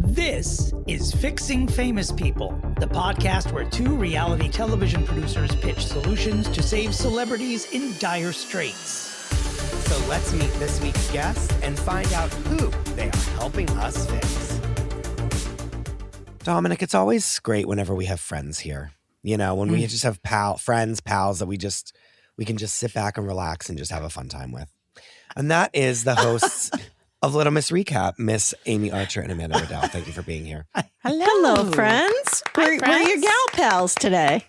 This is Fixing Famous People, the podcast where two reality television producers pitch solutions to save celebrities in dire straits. So let's meet this week's guests and find out who they are helping us fix. Dominic, it's always great whenever we have friends here. You know, when we just have pals that we can just sit back and relax and just have a fun time with. And that is the hosts of Little Miss Recap, Miss Amye Archer and Amanda Radel. Thank you for being here. Hello, friends. We're your gal pals today.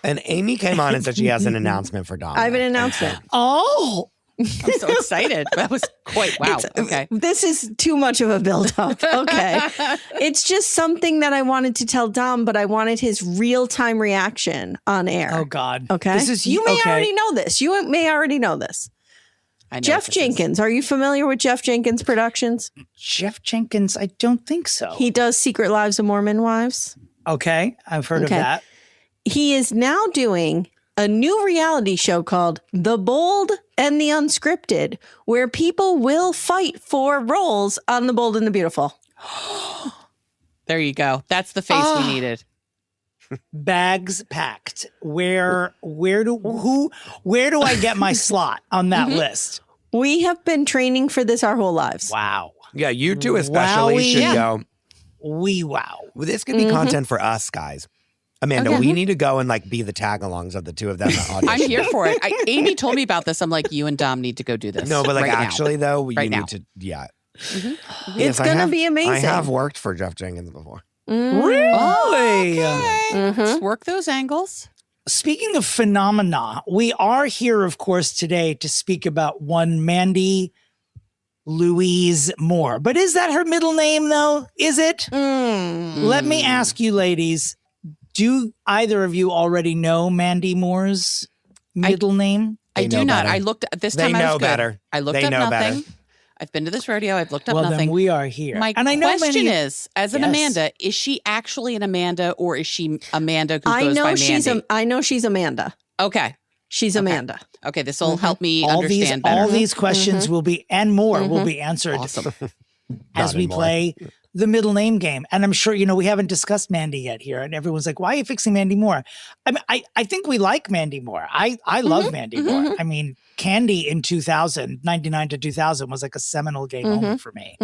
And Amye came on and said she has an announcement for Dominic. I have an announcement. Oh, I'm so excited. That was quite wow. Okay. This is too much of a build-up. Okay. It's just something that I wanted to tell Dom, but I wanted his real-time reaction on air. oh God. Okay. You may already know this. You may already know this. I know Jeff what this Jenkins. is. Are you familiar with Jeff Jenkins Productions? Jeff Jenkins, I don't think so. He does Secret Lives of Mormon Wives. Okay, I've heard of Okay. that. He is now doing a new reality show called The Bold and the Unscripted, where people will fight for roles on The Bold and the Beautiful. There you go. That's the face we needed. Bags packed. Where do I get my slot on that list? We have been training for this our whole lives. Wow. Yeah, you two especially should go. Wow. Well, this could be content for us, guys. Amanda, we need to go and be the tag-alongs of the two of them. I'm here for it. Amye told me about this. I'm like, you and Dom need to go do this. No, but right actually, now. though, Right you now. need to, yeah. It's going to be amazing. I have worked for Jeff Jenkins before. Really? Let's work those angles. Speaking of phenomena, we are here, of course, today to speak about one Mandy Louise Moore. But is that her middle name, though? Is it? Let me ask you, ladies, do either of you already know Mandy Moore's middle name? I do not. I looked this time. They I was know good. better. I looked They up know nothing. better. I've been to this rodeo. I've looked up Well, nothing. then we are here. My and I know question many, is, as an Yes. Amanda, is she actually an Amanda or is she Amanda who I goes know by she's Mandy? I know she's Amanda. Okay. She's Amanda. Okay. This will help me all understand better. all these questions will be, and more will be answered Awesome. as we more. play the middle name game. And I'm sure, we haven't discussed Mandy yet here. And everyone's like, why are you fixing Mandy Moore? I mean, I think we like Mandy Moore. I love Mandy Moore. I mean, Candy in 2000, 99 to 2000 was like a seminal gay moment for me.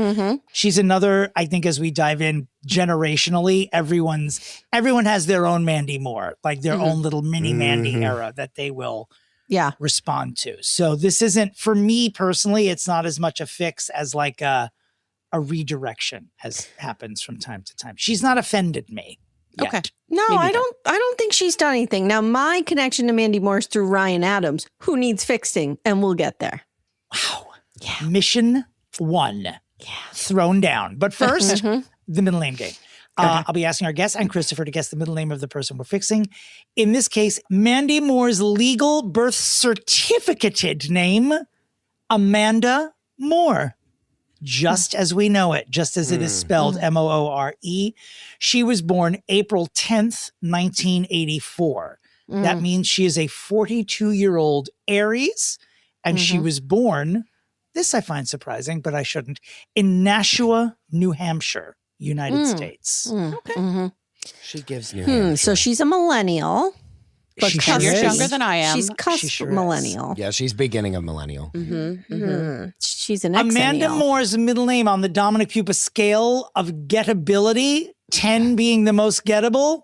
She's another, I think, as we dive in generationally, everyone has their own Mandy Moore, like their own little mini Mandy era that they will Yeah. respond to. So this isn't, for me personally, it's not as much a fix as like a redirection as happens from time to time. She's not offended me yet. Okay. No, Me I neither. don't think she's done anything. Now, my connection to Mandy Moore is through Ryan Adams, who needs fixing, and we'll get there. Wow. Yeah. Mission 1. Thrown down. But first, the middle name game. I'll be asking our guest and Christopher to guess the middle name of the person we're fixing. In this case, Mandy Moore's legal birth certificated name, Amanda Moore. Just as we know it, just as it is spelled Moore. She was born April 10th, 1984. That means she is a 42-year-old Aries, and she was born, this I find surprising, but I shouldn't, in Nashua, New Hampshire, United States. She gives New So she's a millennial. But She 10 sure years is. younger than I am. She's cusp sure is. millennial. Yeah, she's beginning of millennial. She's an Amanda exennial. Moore's middle name on the Dominic Pupa scale of gettability, 10 being the most gettable.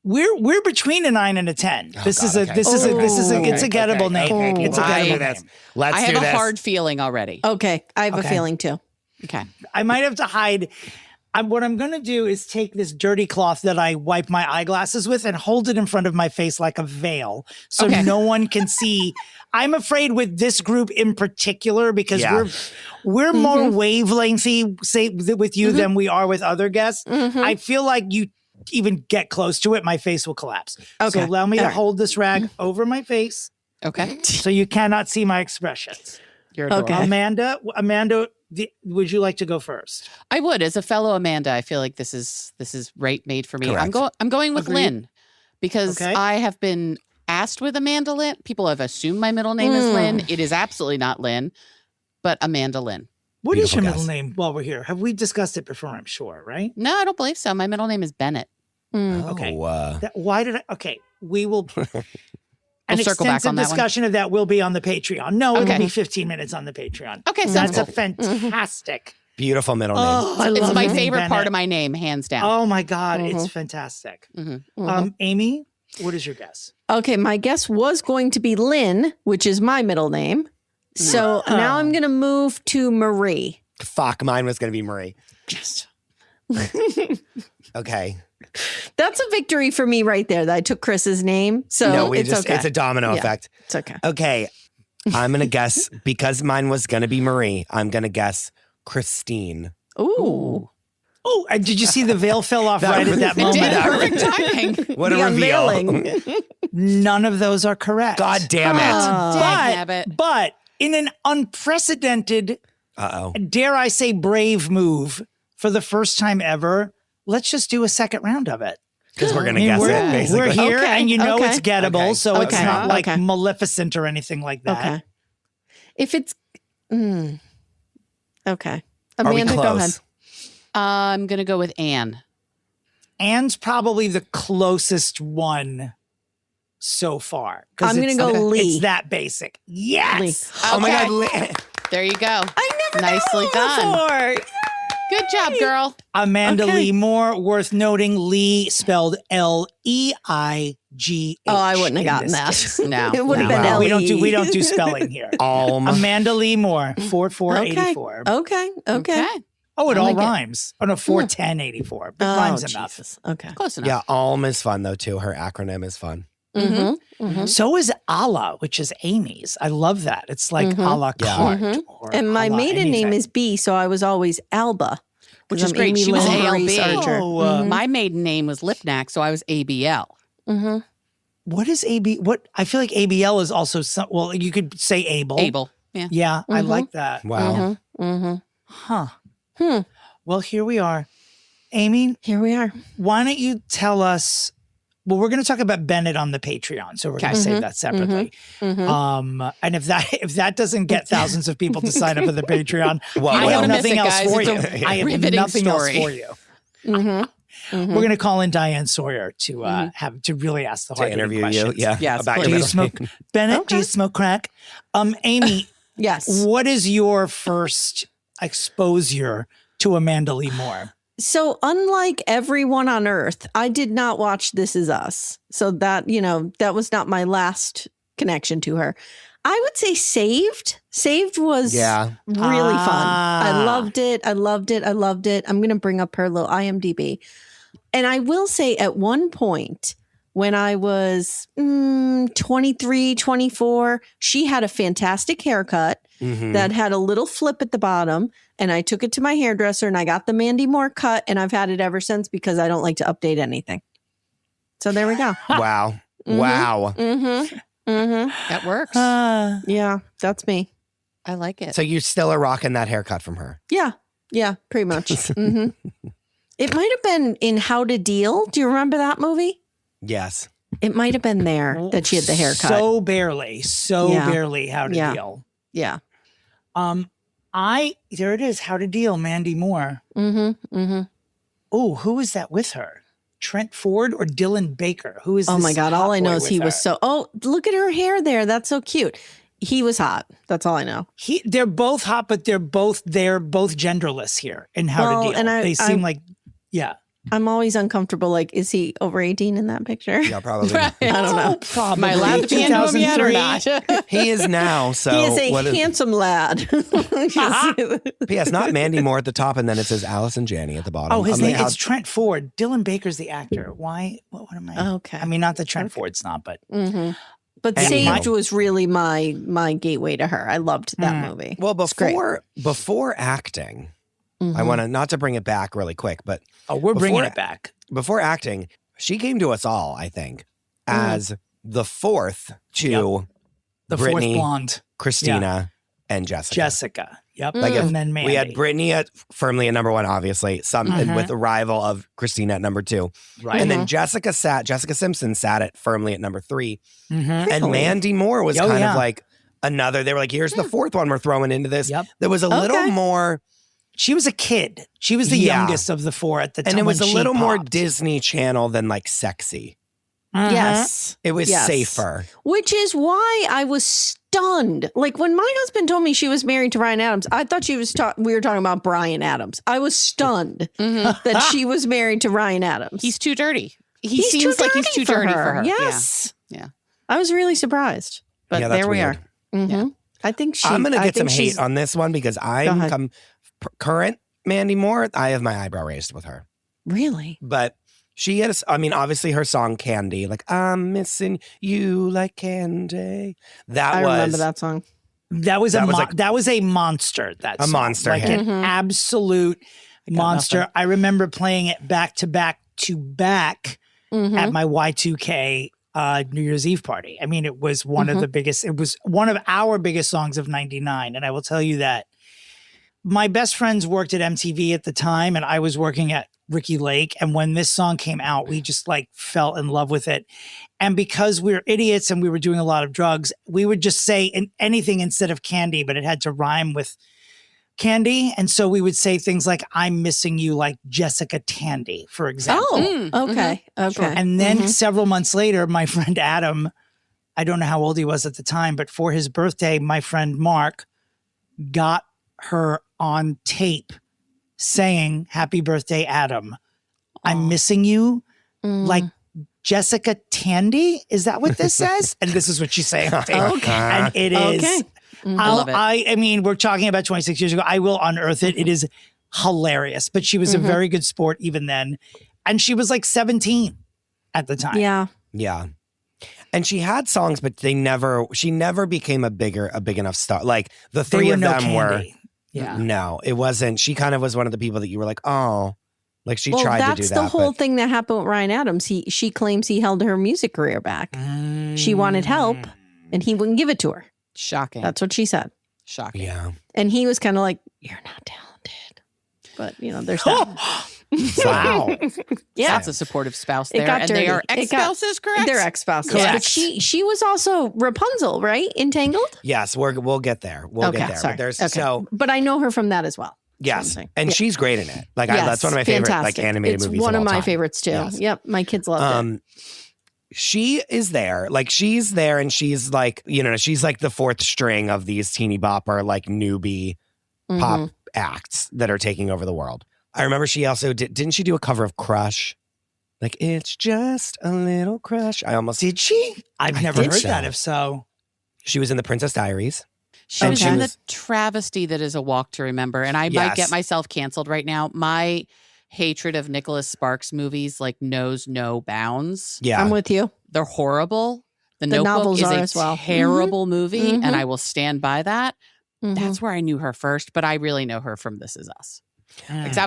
We're between a 9 and a 10. It's a gettable name. It's a I- gettable Let's name. Let's I have do a this. hard feeling already. Okay, I have a Okay. feeling too. Okay. I might have to hide. What I'm going to do is take this dirty cloth that I wipe my eyeglasses with and hold it in front of my face like a veil so Okay. no one can see. I'm afraid with this group in particular because Yeah. we're more wavelengthy, say, with you than we are with other guests. I feel like you even get close to it, my face will collapse. Okay. So allow me to All right. hold this rag over my face Okay. so you cannot see my expressions. You're adorable. Okay. Amanda, would you like to go first? I would, as a fellow Amanda, I feel like this is right made for me. Correct. I'm going with Agreed. Lynn because Okay. I have been asked with Amanda Lynn. People have assumed my middle name is Lynn. It is absolutely not Lynn, but Amanda Lynn. What is your Beautiful middle guess. name while we're here? Have we discussed it before? I'm sure, right? No, I don't believe so. My middle name is Bennett. Okay. Oh, Why did I? Okay, we will. An We'll circle back extensive on that one. discussion of that will be on the Patreon. No, it'll Okay. be 15 minutes on the Patreon. Okay, sounds That's cool. a fantastic. beautiful middle name. Oh, I It's love my the name favorite part Bennett. of my name, hands down. Oh my God, it's fantastic. Amy, what is your guess? Okay, my guess was going to be Lynn, which is my middle name. So now I'm going to move to Marie. Fuck, mine was going to be Marie. Yes. Okay. That's a victory for me right there that I took Chris's name. So no, it's okay. it's a domino Yeah. effect. It's okay. Okay. I'm going to guess, because mine was going to be Marie, I'm going to guess Christine. Ooh. Oh, and did you see the veil fell off right at that It moment? did. Perfect timing. What a The reveal. unveiling. None of those are correct. God damn it. Dagnabbit. But in an unprecedented, Uh-oh. dare I say, brave move for the first time ever, let's just do a second round of it. Because we're going to I mean, guess we're, it, basically. we're here, Okay, and you know okay. it's gettable, Okay. so it's Okay, not like okay. Maleficent or anything like that. Okay. If it's. Okay. Are we Amanda, go ahead. close? I'm going to go with Anne. Anne's probably the closest one so far. 'Cause I'm gonna it's go that- Lee. It's that basic. Yes. Oh my Okay. God. Li- There you go. I never Nicely known done. before. Good job, girl. Amanda Okay. Lee Moore, worth noting, Lee spelled Leigh. Oh, I wouldn't have in gotten this that. case. No. It would have No. been Wow. Ellie. We don't do spelling here. Amanda Lee Moore, 4484. Okay. Okay. Oh, it I all like it. rhymes. Oh no, 41084. But rhymes enough. Jesus. Okay. Close enough. Yeah, Alm is fun, though, too. Her acronym is fun. So is Allah, which is Amy's. I love that. It's like a la Yeah. carte. Or And my a la maiden name anything. is B, so I was always Alba. Which 'cause is I'm great. Amy She was Lynn ALB. Maurice Archer. Oh, My maiden name was Lipnack, so I was ABL. what is AB? What I feel like ABL is also some. Well, you could say Able. Abel. Yeah. Yeah, I like that. Wow. Huh. Well, here we are. Amy, Here we are. why don't you tell us? Well, we're going to talk about Bennett on the Patreon, so we're going to save that separately. And if that doesn't get thousands of people to sign up for the Patreon, Well, I well. have Don't nothing miss it, else guys. for It's you. a I have riveting nothing story. else for you. We're going to call in Diane Sawyer to have to really ask the To hard interview questions. you. Yeah. Yes, About please. Do your you middle smoke name. Bennett? Do you smoke crack? Amy, Yes. what is your first exposure to Amanda Lee Moore? So unlike everyone on earth, I did not watch This Is Us. So that, that was not my last connection to her. I would say Saved. Saved was Yeah. really fun. I Ah. loved it. I loved it. I loved it. I'm going to bring up her little IMDb. And I will say at one point when I was 23, 24, she had a fantastic haircut that had a little flip at the bottom. And I took it to my hairdresser and I got the Mandy Moore cut. And I've had it ever since because I don't like to update anything. So there we go. Wow. Wow. That works. Yeah, that's me. I like it. So you still are rocking that haircut from her. Yeah. Yeah, pretty much. It might have been in How to Deal. Do you remember that movie? Yes. It might have been there that she had the haircut. So barely how to Yeah. deal. Yeah. There it is, How to Deal, Mandy Moore. Oh, who is that with her? Trent Ford or Dylan Baker? Who is Oh this my God. All hot I know boy is he with was her? so. Oh, look at her hair there. That's so cute. He was hot. That's all I know. They're both hot, but they're both genderless here in How Well, to Deal. and They seem like, yeah. I'm always uncomfortable. Like, is he over 18 in that picture? Yeah, probably. Right. I don't know. Probably. Am I allowed to be into him yet or not? He is now. So He is a what handsome lad. P.S. Not Mandy Moore at the top, and then it says Alice and Janney at the bottom. Oh, his I'm like, name how- is Trent Ford. Dylan Baker's the actor. Why? What am I? Okay. I mean, not that Trent Ford's not, but But Anyhow. Saved was really my gateway to her. I loved that movie. Well, It's great. before acting, I want to not to bring it back really quick, but we're bringing Before- it back. before acting, she came to us all, I think, as the fourth to The Brittany, fourth blonde, Christina, and Jessica. Jessica. Yep. Like and then Mandy. We had Brittany firmly at number one, obviously, with the rival of Christina at number two. Right. And then Jessica Simpson sat it firmly at number three. Mhm. And Mandy Moore was Oh, kind yeah. of like another. They were like, here's the fourth one we're throwing into this. Yep. There was a little more. She was a kid. She was the youngest of the four at the time. And it was a when little she more popped. Disney Channel than like sexy. Yes. It was Yes. safer. Which is why I was stunned. Like when my husband told me she was married to Ryan Adams, I thought we were talking about Bryan Adams. I was stunned that she was married to Ryan Adams. He's too dirty. He's seems too like he's too dirty for her. Yes. Yeah. I was really surprised. But Yeah, that's there we weird. are. Mm-hmm. I think I'm going to get some hate she's- on this one because I'm current Mandy Moore. I have my eyebrow raised with her. Really? But she had, obviously her song Candy, like I'm missing you like candy. I remember that song. That was a monster. That A song. monster like hit. an absolute monster. nothing. I remember playing it back to back to back at my Y2K New Year's Eve party. I mean, it was one of the biggest. It was one of our biggest songs of '99, and I will tell you that my best friends worked at MTV at the time, and I was working at Ricky Lake. And when this song came out, we just like fell in love with it. And because we were idiots and we were doing a lot of drugs, we would just say anything instead of candy, but it had to rhyme with candy. And so we would say things like, I'm missing you like Jessica Tandy, for example. Oh, okay. Okay. And then several months later, my friend Adam, I don't know how old he was at the time, but for his birthday, my friend Mark got her on tape saying, Happy birthday, Adam. I'm missing you like Jessica Tandy. Is that what this says? And this is what she's saying on tape. Okay. And it is. Okay. I love it. I mean, we're talking about 26 years ago. I will unearth it. It is hilarious. But she was a very good sport even then. And she was like 17 at the time. Yeah. Yeah. And she had songs, but she never became a big enough star. Like the They three were of no them were. candy. Yeah. No, it wasn't. She kind of was one of the people that you were like, oh, like she Well, tried to do that's that. the whole but thing that happened with Ryan Adams. She claims he held her music career back. She wanted help and he wouldn't give it to her. Shocking. That's what she said. Shocking. Yeah. And he was kind of like, you're not talented. But, there's that. Wow. Yeah. That's a supportive spouse It there. got And they dirty. are ex-spouses, correct? They're ex-spouses. Correct. But she was also Rapunzel, right? Entangled? Yes, we'll get there. We'll get there. Sorry. But there's Okay. But I know her from that as well. yes, Something. and Yeah. she's great in it. Like Yes, that's one of my favorite fantastic. animated it's movies. one of all my time. favorites too. Yes. Yep, my kids loved it. She is there. Like she's there and she's like, she's like the fourth string of these teeny bopper, like newbie pop acts that are taking over the world. I remember she also didn't she do a cover of Crush? Like, it's just a little crush. Did she? I've never think heard so. that. If so, She was in The Princess Diaries. She was Okay. in the travesty that is a walk to remember. And I might Yes. get myself canceled right now. My hatred of Nicholas Sparks movies knows no bounds. Yeah. I'm with you. They're horrible. The The Notebook novels is are a as well. terrible movie, Mhm. and I will stand by that. Mhm. That's where I knew her first, but I really know her from This Is Us. Because I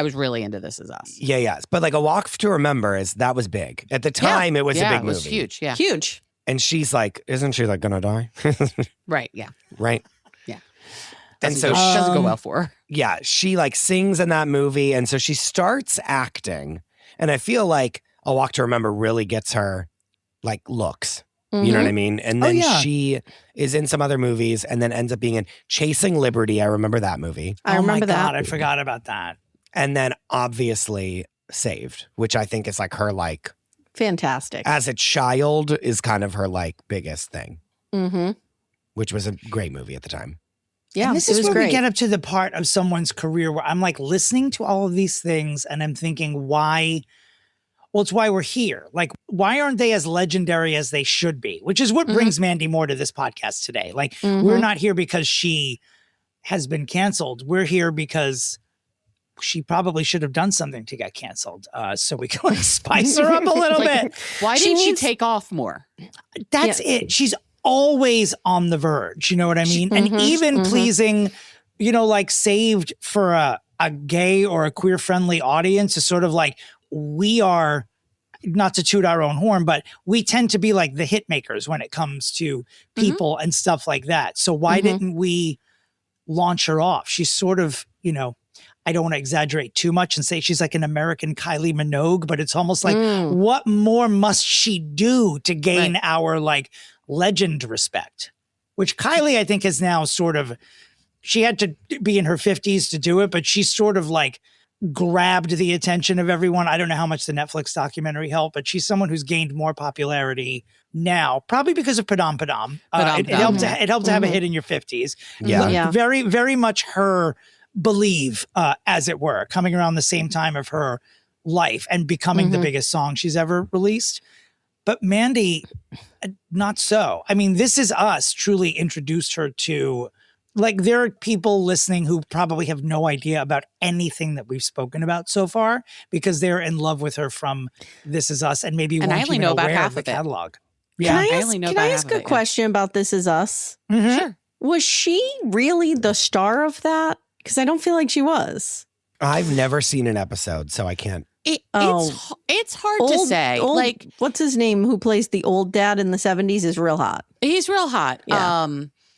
was really into This Is Us. Yeah, yes. But like A Walk to Remember that was big. At the time, it was a big it was movie. huge. Yeah. Huge. And she's like, isn't she like gonna die? Right. Yeah. Right. Yeah. And Doesn't so go, doesn't go Um, well for her. yeah, she like sings in that movie. And so she starts acting. And I feel like A Walk to Remember really gets her like looks. You know what I mean? And then yeah. she is in some other movies and then ends up being in Chasing Liberty. I remember that movie. I oh my remember God, that. I forgot about that. And then obviously Saved, which I think is like her like Fantastic. as a child is kind of her like biggest thing, Mm-hmm. which was a great movie at the time. Yeah, And this it is was where great. we get up to the part of someone's career where I'm like listening to all of these things and I'm thinking, why? Well, it's why we're here. Like, why aren't they as legendary as they should be? Which is what brings Mandy Moore to this podcast today. Like, we're not here because she has been canceled. We're here because she probably should have done something to get canceled. So we can like spice her up a little bit. Why She didn't she needs- take off more? That's it. She's always on the verge. You know what I mean? And even pleasing, like Saved for a gay or a queer friendly audience is sort of like, we are, not to toot our own horn, but we tend to be like the hit makers when it comes to people and stuff like that. So why didn't we launch her off? She's sort of, I don't want to exaggerate too much and say she's like an American Kylie Minogue, but it's almost like, what more must she do to gain our like legend respect? which Kylie, I think, is now sort of, she had to be in her 50s to do it, but she's sort of like grabbed the attention of everyone. I don't know how much the Netflix documentary helped, but she's someone who's gained more popularity now, probably because of Padam Padam. It helped. It helped to have a hit in your 50s. Yeah. Very, very much her Believe, as it were, coming around the same time of her life and becoming the biggest song she's ever released. But Mandy, not so. I mean, This Is Us truly introduced her to, like, there are people listening who probably have no idea about anything that we've spoken about so far because they're in love with her from This Is Us and maybe And weren't I only even know about aware half of the of it. catalog. Can I I ask a question about This Is Us? Sure. Was she really the star of that? Because I don't feel like she was. I've never seen an episode, so I can't. It's hard to say. Like, what's his name who plays the old dad in the 70s is real hot. he's real hot. Yeah.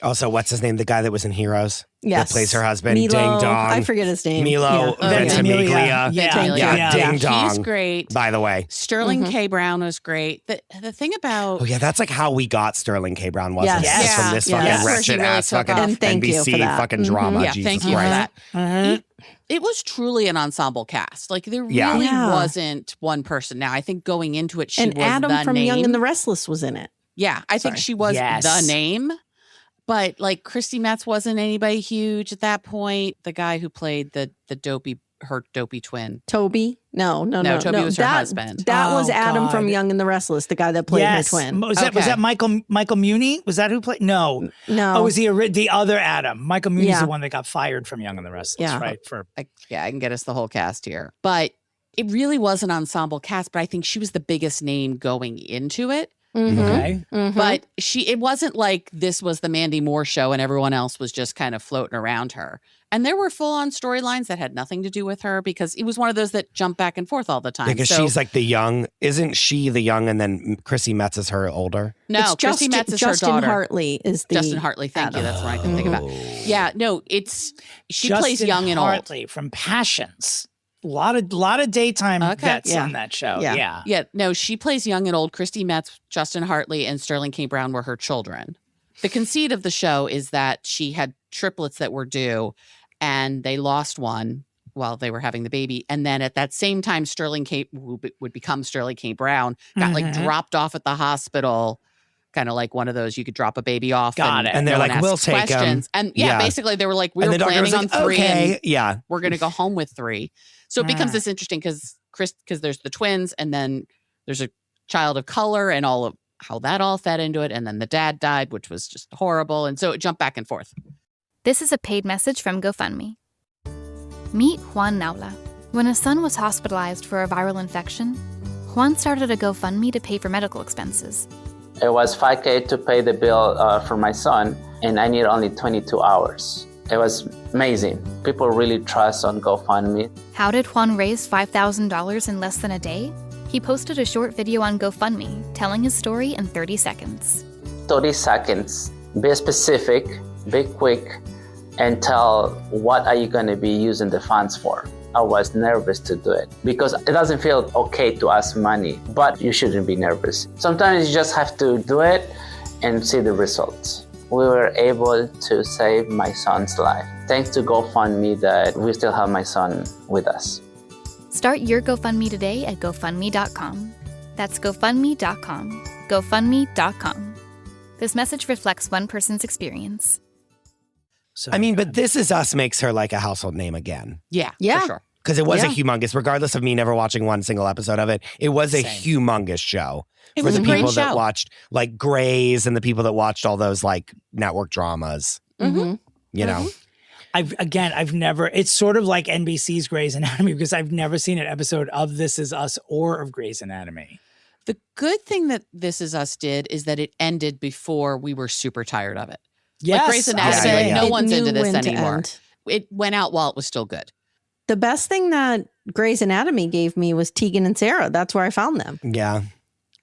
Also, what's his name? The guy that was in Heroes? Yes. That plays her husband. Milo, Ding dong. I forget his name. Milo Yeah. Ventimiglia. Yeah. Ding dong. He's great. By the way. Sterling K. Brown was great. The thing about Oh yeah, that's like how we got Sterling K. Brown, wasn't Yes. it? It's from this fucking Yes. Where he wretched really ass took fucking off. And thank you NBC for that. fucking drama. yeah, Jesus thank you Christ. for that. It was truly an ensemble cast. Like there Yeah. really Yeah. wasn't one person. Now I think going into it, she And was Adam the from name. Young and the Restless was in it. Yeah, I think she was Yes. the name. But like Christy Metz wasn't anybody huge at that point. The guy who played the dopey twin. Toby? No. Toby was her that, husband. That was Oh, Adam from God. Young and the Restless, the guy that played her twin. Was that Michael Muni? Was that who played? No. No. Oh, was the other Adam? Michael Muni's Yeah. the one that got fired from Young and the Restless, Yeah. right? For I can get us the whole cast here. But it really was an ensemble cast, but I think she was the biggest name going into it. Mhm. okay. Mhm. But it wasn't like this was the Mandy Moore show and everyone else was just kind of floating around her. And there were full-on storylines that had nothing to do with her because it was one of those that jump back and forth all the time. Because she's like the young, isn't she the young and then Chrissy Metz is her older? No, It's Christy Metz is Justin her daughter. Hartley is the Justin Hartley, thank you. That's what I can think about. Oh. Yeah, no, she plays Justin young and old. Hartley from Passions. A lot of daytime vets Yeah. on that show. Yeah. Yeah. Yeah, no, she plays young and old. Christy Metz, Justin Hartley, and Sterling K. Brown were her children. The conceit of the show is that she had triplets that were due, and they lost one while they were having the baby. And then at that same time, Sterling K. who would become Sterling K. Brown got like dropped off at the hospital. Kind of like one of those you could drop a baby off. Got it. And they're no like, one we'll asks take 'em. questions. And Yeah. basically they were like, we and were the doctor was planning like, on 3 okay, and yeah. we're going to go home with 3. So it becomes this interesting because there's the twins and then there's a child of color and all of how that all fed into it. And then the dad died, which was just horrible. And so it jumped back and forth. This is a paid message from GoFundMe. Meet Juan Naula. When his son was hospitalized for a viral infection, Juan started a GoFundMe to pay for medical expenses. It was $5,000 to pay the bill for my son, and I need only 22 hours. It was amazing. People really trust on GoFundMe. How did Juan raise $5,000 in less than a day? He posted a short video on GoFundMe telling his story in 30 seconds. 30 seconds. Be specific, be quick, and tell what are you going to be using the funds for. I was nervous to do it because it doesn't feel okay to ask money, but you shouldn't be nervous. Sometimes you just have to do it and see the results. We were able to save my son's life. Thanks to GoFundMe that we still have my son with us. Start your GoFundMe today at GoFundMe.com. That's GoFundMe.com. GoFundMe.com. This message reflects one person's experience. So, I mean, but This Is Us makes her like a household name again. Yeah, Yeah. for sure. Because it was a Yeah. humongous, regardless of me never watching one single episode of it, it was a Same. humongous show. It For was the a great people that show. watched like Grey's and the people that watched all those like network dramas, Mhm. you know? I've never, it's sort of like NBC's Grey's Anatomy because I've never seen an episode of This Is Us or of Grey's Anatomy. The good thing that This Is Us did is that it ended before we were super tired of it. Yes. Like Grey's Anatomy, Yeah, yeah, yeah. no It one's knew into this when to anymore. end. It went out while it was still good. The best thing that Grey's Anatomy gave me was Tegan and Sarah. That's where I found them. Yeah.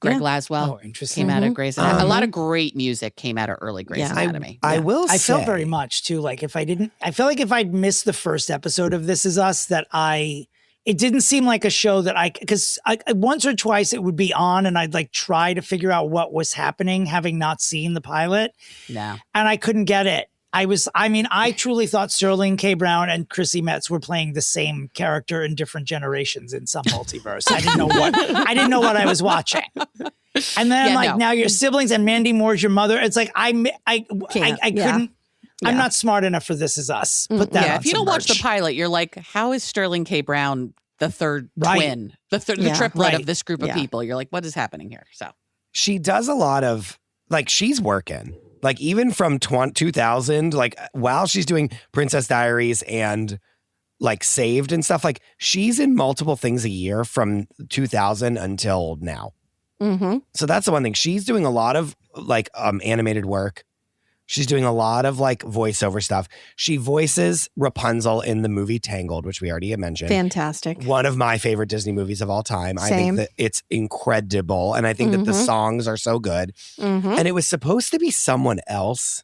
Greg Yeah. Laswell Oh, interesting. came out of Grey's Anatomy. A lot Um, of great music came out of early Grey's Yeah. Anatomy. I will I say. felt very much too. Like I feel like if I'd missed the first episode of This Is Us, that I it didn't seem like a show that because once or twice it would be on and I'd like try to figure out what was happening, having not seen the pilot. No. And I couldn't get it. I truly thought Sterling K. Brown and Chrissy Metz were playing the same character in different generations in some multiverse. I didn't know what I was watching. And then now your siblings and Mandy Moore's your mother. It's like I couldn't. Yeah. I'm not smart enough for This Is Us. Put that. Yeah, if you don't watch the pilot, you're like, how is Sterling K. Brown the third twin, the triplet of this group of people? You're like, what is happening here? So she does a lot of like she's working. Like even from 2000, like while she's doing Princess Diaries and like Saved and stuff, like she's in multiple things a year from 2000 until now. Mm-hmm. So that's the one thing. She's doing a lot of like animated work. She's doing a lot of like voiceover stuff. She voices Rapunzel in the movie Tangled, which we already had mentioned. Fantastic. One of my favorite Disney movies of all time. Same. I think that it's incredible. And I think that the songs are so good. Mm-hmm. And it was supposed to be someone else.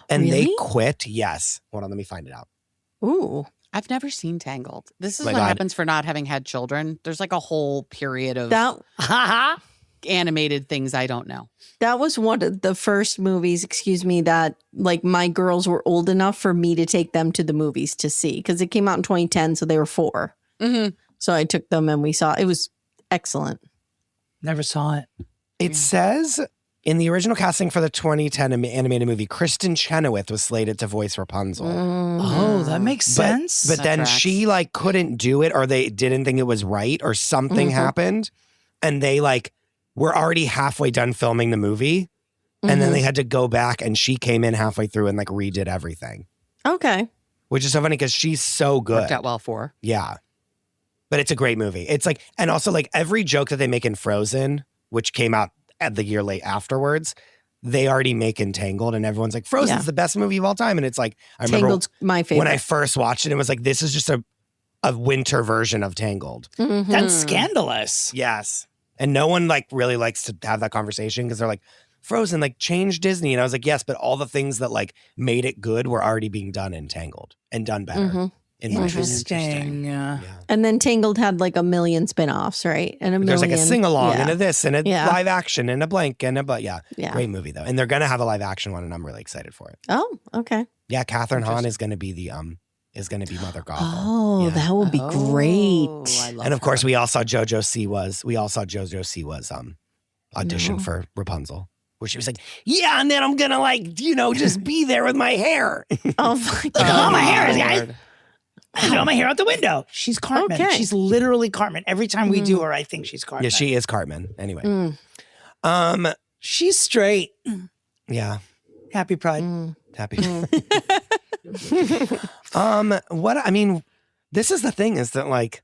And Really? they quit. Yes. Hold on, let me find it out. Ooh. I've never seen Tangled. This is My what God. happens for not having had children. There's like a whole period of That animated things I don't know. That was one of the first movies, that like my girls were old enough for me to take them to the movies to see because it came out in 2010, so they were 4. Mm-hmm. So I took them and we saw it was excellent. Never saw it. It says in the original casting for the 2010 animated movie, Kristen Chenoweth was slated to voice Rapunzel. Oh, that makes sense. But That then tracks. she like couldn't do it or they didn't think it was right or something happened. And they like were already halfway done filming the movie. And then they had to go back and she came in halfway through and like redid everything. Okay. Which is so funny because she's so good. Worked out well for her. Yeah. But it's a great movie. It's like, and also like every joke that they make in Frozen, which came out at the year late afterwards, they already make in Tangled. And everyone's like, Frozen's the best movie of all time. And it's like, I remember Tangled's my favorite. when I first watched it, it was like, this is just a winter version of Tangled. Mhm. That's scandalous. Yes. And no one like really likes to have that conversation because they're like, Frozen, like change Disney. And I was like, yes, but all the things that like made it good were already being done in Tangled and done better. In my opinion. Interesting. Yeah. And then Tangled had like a million spin-offs, right? And There's like a sing-along yeah. and a this and a Yeah. live action and a blank and a Yeah. Great movie though. And they're going to have a live action one and I'm really excited for it. Oh, okay. Yeah, Catherine Hahn is going to be Mother Gothel. Oh, Yeah. that would be great. I love And of course her. we all saw JoJo Siwa's audition for Rapunzel. Where she was like, yeah, and then I'm gonna like, just be there with my hair. Oh my Oh, God. my hair is, guys. Lord. I throw my hair out the window. She's Cartman. Okay. She's literally Cartman. Every time we do her, I think she's Cartman. Yeah, she is Cartman. Anyway. Mm. She's straight. Yeah. Happy Pride. Happy. This is the thing is that like,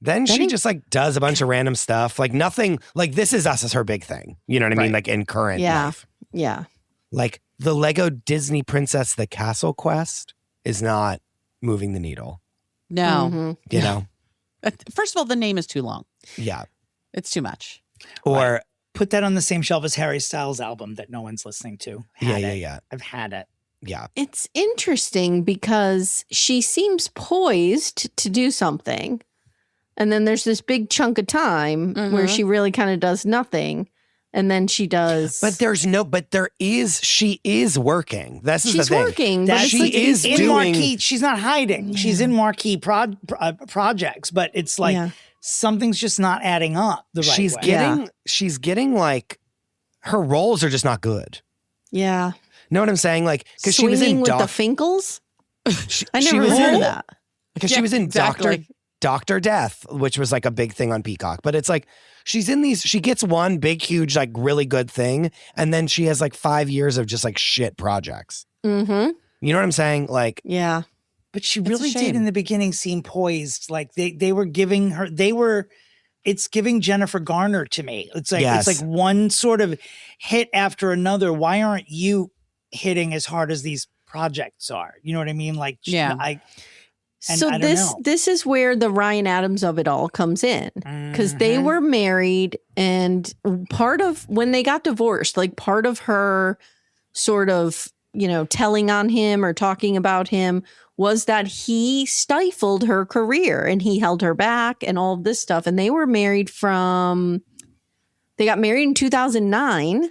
then she just like does a bunch of random stuff. Like nothing, like This Is Us is her big thing. You know what I mean? Like in current Yeah. life. Yeah. Like the Lego Disney Princess The Castle Quest is not moving the needle. No. Mhm. You know? First of all, the name is too long. Yeah. It's too much. Or Put that on the same shelf as Harry Styles' album that no one's listening to. yeah. I've had it. Yeah. It's interesting because she seems poised to do something. And then there's this big chunk of time where she really kind of does nothing. And then she does. But she is working. This is She's the thing. working. That But she it's like, is in doing- marquee. She's not hiding. She's in marquee projects, but it's like something's just not adding up the right way. She's getting like her roles are just not good. Yeah. Know what I'm saying? Like because she was in with the Finkles? she I never was heard in, of that. because she was in exactly. Dr. Death, which was like a big thing on Peacock. But it's like she's in these, she gets one big, huge, like really good thing. And then she has like 5 years of just like shit projects. Mm-hmm. You know what I'm saying? Like, Yeah. But she a really did shame. in the beginning seem poised. Like they were giving her, it's giving Jennifer Garner to me. It's like, Yes. it's like one sort of hit after another. Why aren't you hitting as hard as these projects are? You know what I mean? Like, Yeah. And So I don't this know. this is where the Ryan Adams of it all comes in, because they Mhm. were married, and part of when they got divorced, like part of her sort of telling on him or talking about him was that he stifled her career and he held her back and all of this stuff. And they got married in 2009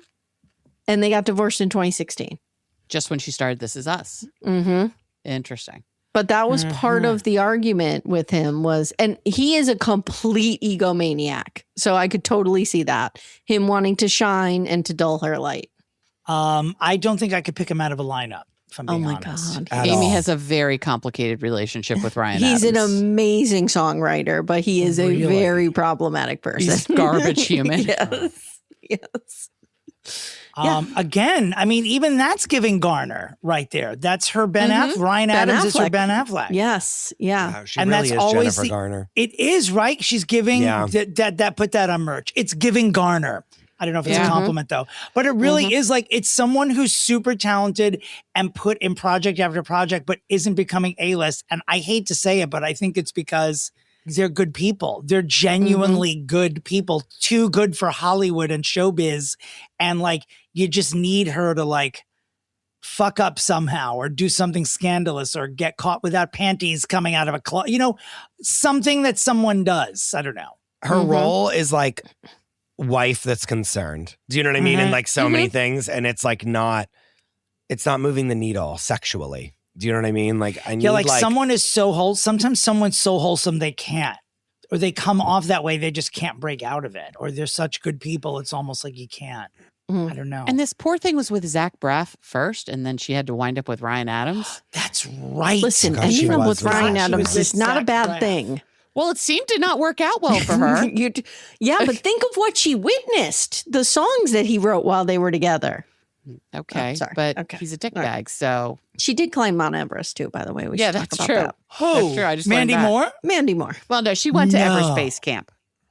and they got divorced in 2016. Just when she started This Is Us. Mm-hmm. Interesting. But that was part of the argument with him and he is a complete egomaniac. So I could totally see that. Him wanting to shine and to dull her light. I don't think I could pick him out of a lineup, if I'm being honest. God. Amye has a very complicated relationship with Ryan He's Adams. an amazing songwriter, but he is a very problematic person. He's garbage human. Yes. Again, I mean, even that's giving Garner right there. That's her Ben Affleck. Ryan Ben Adams is her Affleck. Ben Affleck. Yes. Yeah. Wow, she And really that's is always Jennifer Garner. It is, right? She's giving Yeah. that put that on merch. It's giving Garner. I don't know if it's a compliment though, but it really is like it's someone who's super talented and put in project after project, but isn't becoming A-list. And I hate to say it, but I think it's because they're good people. They're genuinely good people, too good for Hollywood and showbiz. And like, you just need her to like fuck up somehow or do something scandalous or get caught without panties coming out of a closet. You know, something that someone does. I don't know. Her role is like wife that's concerned. Do you know what I mean? And like so many things. And it's like it's not moving the needle sexually. Do you know what I mean? Like I need like someone is so wholesome. Sometimes someone's so wholesome they can't. Or they come off that way, they just can't break out of it. Or they're such good people, it's almost like you can't. I don't know. And this poor thing was with Zach Braff first, and then she had to wind up with Ryan Adams. That's right. Listen, God, she ending up was with Ryan She Adams was is not a Zach bad Braff. thing. Well, it seemed to not work out well for her. But think of what she witnessed, the songs that he wrote while they were together. Okay, sorry. but Okay. he's a dick All right. bag, so She did climb Mount Everest too, by the way. We should talk that's about true. that. That's true. I just learned Mandy that. Moore? Mandy Moore. Well, no, she went to No. Everest Base Camp,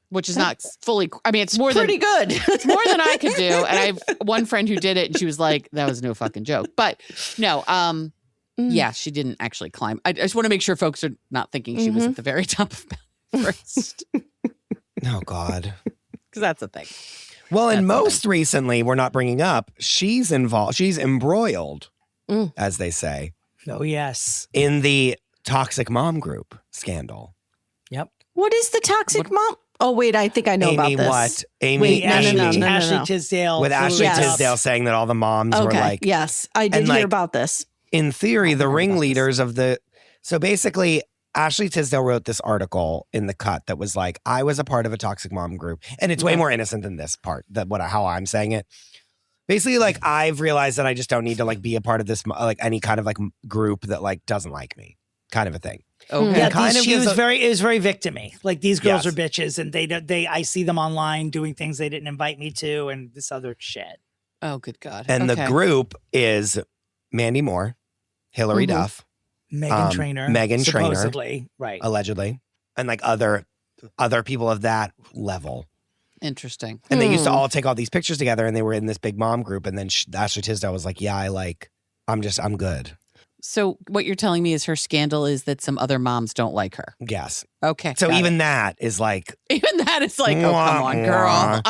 which is not fully. I mean, it's more Pretty than good. it's more than I could do. And I have one friend who did it, and she was like, "That was no fucking joke." But no, yeah, she didn't actually climb. I just want to make sure folks are not thinking she was at the very top of Mount Everest, Oh God. because that's a thing. Well, and That's most recently, we're not bringing up, she's involved, she's embroiled, as they say, Oh, yes. in the toxic mom group scandal. Yep. What is the toxic mom? Oh, wait, I think I know about Amy, this. what? Amy, Wait, no, Ashley, no, no, no. Ashley Tisdale. with Ashley Yes. Tisdale saying that all the moms were Okay, like, yes, I did and, hear like, about this. in theory, the about ringleaders of the. So basically, Ashley Tisdale wrote this article in The Cut that was like, I was a part of a toxic mom group. And it's way more innocent than this part, how I'm saying it. Basically, like, I've realized that I just don't need to like be a part of this, like any kind of like group that like doesn't like me, kind of a thing. Okay. Yeah, kind of she gives was a- very victim-y. Like these girls Yes. are bitches, and I see them online doing things they didn't invite me to, and this other shit. Oh, good God. And Okay. the group is Mandy Moore, Hillary Duff, Meghan Trainor, Meghan Trainor. supposedly, right? allegedly, and like other people of that level. Interesting. And they used to all take all these pictures together, and they were in this big mom group. And then Ashley Tisdale was like, "Yeah, I'm good." So what you're telling me is her scandal is that some other moms don't like her. Yes. Okay. So got even it. that is like, even that is like, oh, come on, girl.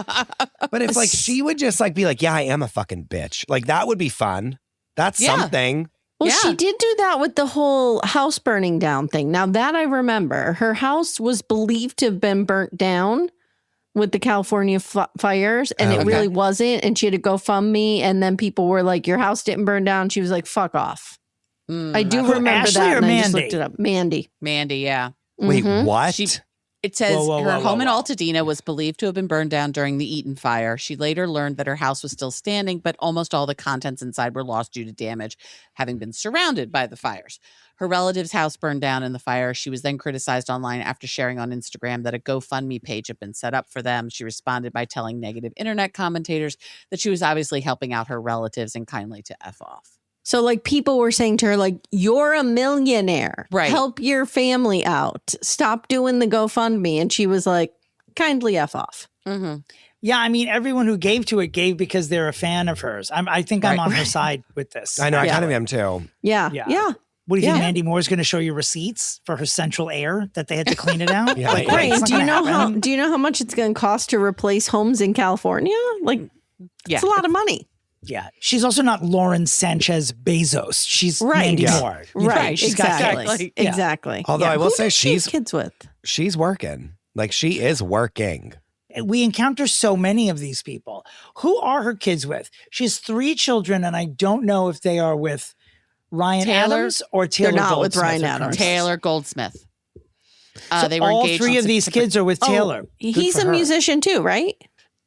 but if like she would just like be like, "Yeah, I am a fucking bitch," like that would be fun. That's Yeah. something. Well, Yeah. she did do that with the whole house burning down thing. Now that I remember, her house was believed to have been burnt down with the California fires, and it Okay. really wasn't. And she had to GoFundMe, and then people were like, "Your house didn't burn down." She was like, "Fuck off." I do For remember Ashley that, or and I just Mandy? looked it up. Mandy. Mandy, yeah. Wait, what? It says Whoa, her whoa, home in whoa. Altadena was believed to have been burned down during the Eaton fire. She later learned that her house was still standing, but almost all the contents inside were lost due to damage, having been surrounded by the fires. Her relative's house burned down in the fire. She was then criticized online after sharing on Instagram that a GoFundMe page had been set up for them. She responded by telling negative internet commentators that she was obviously helping out her relatives and kindly to F off. So like people were saying to her, like, "You're a millionaire. Right. Help your family out. Stop doing the GoFundMe." And she was like, "Kindly F off." Mm-hmm. Yeah, I mean, everyone who gave to it gave because they're a fan of hers. I think I'm on her side with this. I know. I Yeah. kind of am too. Yeah. Yeah. Yeah. What do you think Yeah. Mandy Moore is going to show you receipts for her central air that they had to clean it out? Yeah, Like, yeah. Right. it's not Do you gonna know happen. how much it's going to cost to replace homes in California? Like, Yeah. it's a lot of money. Yeah. She's also not Lauren Sanchez Bezos. She's Right. Mandy Yeah. Moore. Right. She's got Exactly. kids. Yeah. Exactly. Although I will Who say does she have she's kids with. she's working. Like she is working. We encounter so many of these people. Who are her kids with? She has 3 children, and I don't know if they are with Ryan Taylor? Adams or Taylor They're not with Goldsmith Ryan or Adams. Colonel. Taylor Goldsmith. So They were all engaged 3 on of these September- kids are with Taylor. Good He's for a her. musician too, right?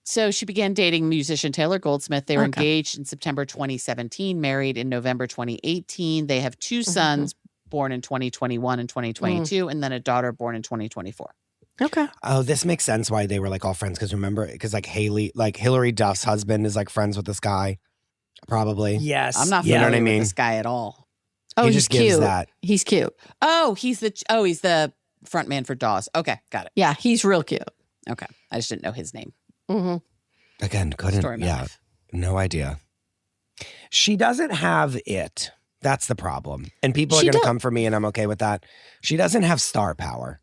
So she began dating musician Taylor Goldsmith. They were Okay. engaged in September 2017, married in November 2018. They have 2 sons born in 2021 and 2022, and then a daughter born in 2024. Okay. Oh, this makes sense why they were like all friends. Because remember, because like Hillary Duff's husband is like friends with this guy, probably. Yes. I'm not You know familiar what I with mean? this guy at all. Oh, He he's just gives cute. that. He's cute. Oh, he's the front man for Dawes. Okay, got it. Yeah, he's real cute. Okay, I just didn't know his name. Mm-hmm. Again, Story couldn't. of my Yeah, life. no idea. She doesn't have it. That's the problem. And people are She going to don't- come for me, and I'm okay with that. She doesn't have star power.